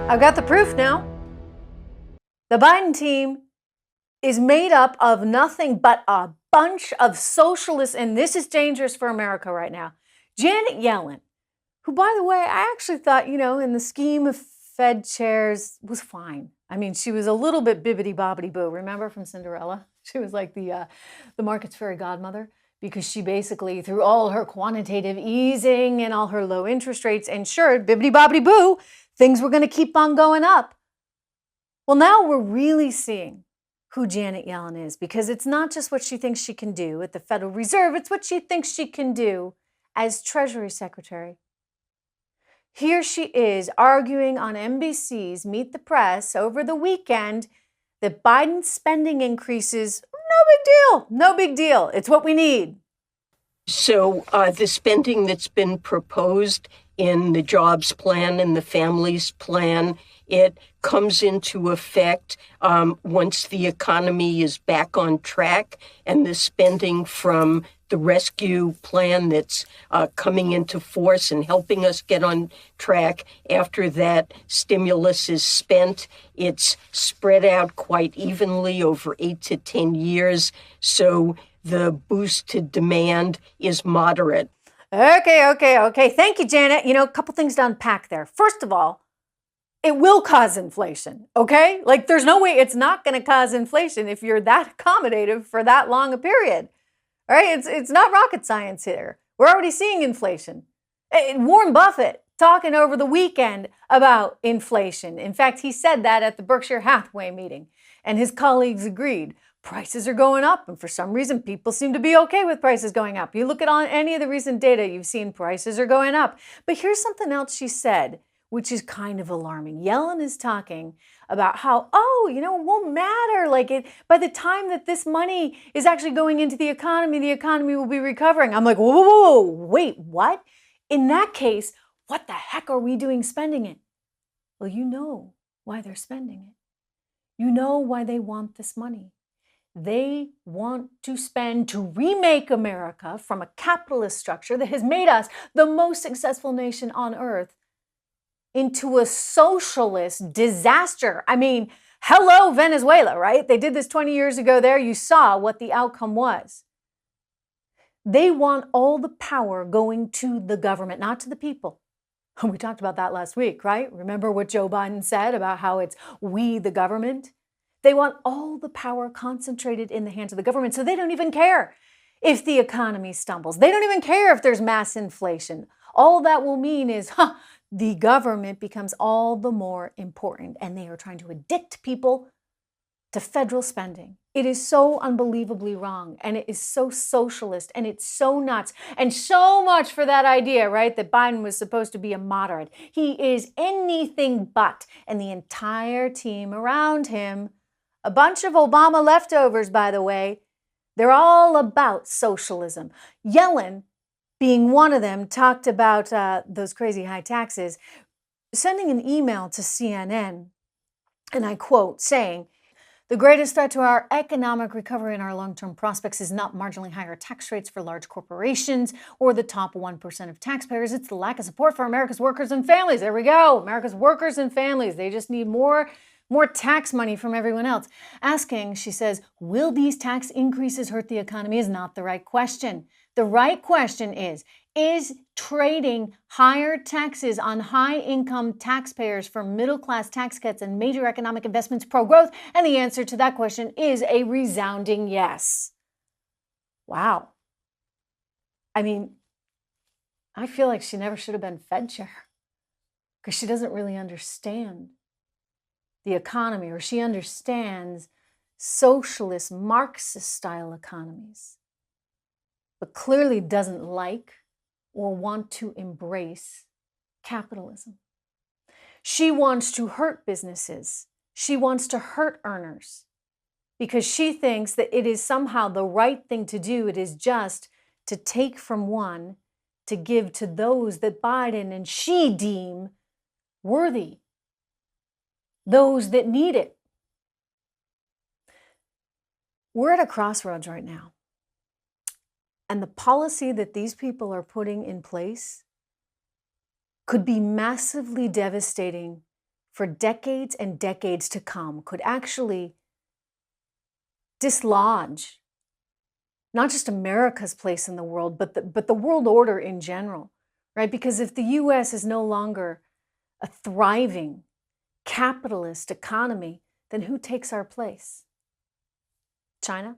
I've got the proof now. The Biden team is made up of nothing but a bunch of socialists, and this is dangerous for America right now. Janet Yellen, who, by the way, I actually thought, in the scheme of Fed chairs, was fine. I mean, she was a little bit bibbity-bobbity-boo. Remember from Cinderella? She was like the market's fairy godmother, because she basically, through all her quantitative easing and all her low interest rates, ensured, bibbity-bobbity-boo, things were going to keep on going up. Well, now we're really seeing who Janet Yellen is, because it's not just what she thinks she can do at the Federal Reserve, it's what she thinks she can do as Treasury Secretary. Here she is arguing on NBC's Meet the Press over the weekend that Biden's spending increases, no big deal. It's what we need. So the spending that's been proposed in the jobs plan and the families plan, it comes into effect once the economy is back on track, and the spending from the rescue plan that's coming into force and helping us get on track after that stimulus is spent. It's spread out quite evenly over 8 to 10 years, so the boost to demand is moderate. Okay. Thank you, Janet. A couple things to unpack there. First of all, it will cause inflation, okay? Like, there's no way it's not going to cause inflation if you're that accommodative for that long a period. All right? It's not rocket science here. We're already seeing inflation. Warren Buffett talking over the weekend about inflation. In fact, he said that at the Berkshire Hathaway meeting, and his colleagues agreed. Prices are going up, and for some reason, people seem to be okay with prices going up. You look at any of the recent data, you've seen prices are going up. But here's something else she said, which is kind of alarming. Yellen is talking about how, it won't matter. By the time that this money is actually going into the economy will be recovering. I'm like, whoa, wait, what? In that case, what the heck are we doing spending it? Well, you know why they're spending it. You know why they want this money. They want to spend to remake America from a capitalist structure that has made us the most successful nation on earth into a socialist disaster. I mean, hello, Venezuela, right? They did this 20 years ago there. You saw what the outcome was. They want all the power going to the government, not to the people. We talked about that last week, right? Remember what Joe Biden said about how it's we, the government? They want all the power concentrated in the hands of the government, so they don't even care if the economy stumbles. They don't even care if there's mass inflation. All that will mean is, the government becomes all the more important, and they are trying to addict people to federal spending. It is so unbelievably wrong, and it is so socialist, and it's so nuts, and so much for that idea, right, that Biden was supposed to be a moderate. He is anything but, and the entire team around him, a bunch of Obama leftovers, by the way, they're all about socialism. Yellen, being one of them, talked about those crazy high taxes, sending an email to CNN, and I quote, saying, "The greatest threat to our economic recovery and our long-term prospects is not marginally higher tax rates for large corporations or the top 1% of taxpayers. It's the lack of support for America's workers and families." There we go. America's workers and families. They just need more tax money from everyone else. Asking, she says, will these tax increases hurt the economy is not the right question. The right question is trading higher taxes on high-income taxpayers for middle-class tax cuts and major economic investments pro-growth? And the answer to that question is a resounding yes. Wow. I mean, I feel like she never should have been Fed chair, because she doesn't really understand the economy, or she understands socialist Marxist style economies, but clearly doesn't like or want to embrace capitalism. She wants to hurt businesses. She wants to hurt earners, because she thinks that it is somehow the right thing to do. It is just to take from one to give to those that Biden and she deem worthy, those that need it. We're at a crossroads right now. And the policy that these people are putting in place could be massively devastating for decades and decades to come could actually dislodge not just America's place in the world, but the world order in general, right? Because if the US is no longer a thriving capitalist economy, then who takes our place? China?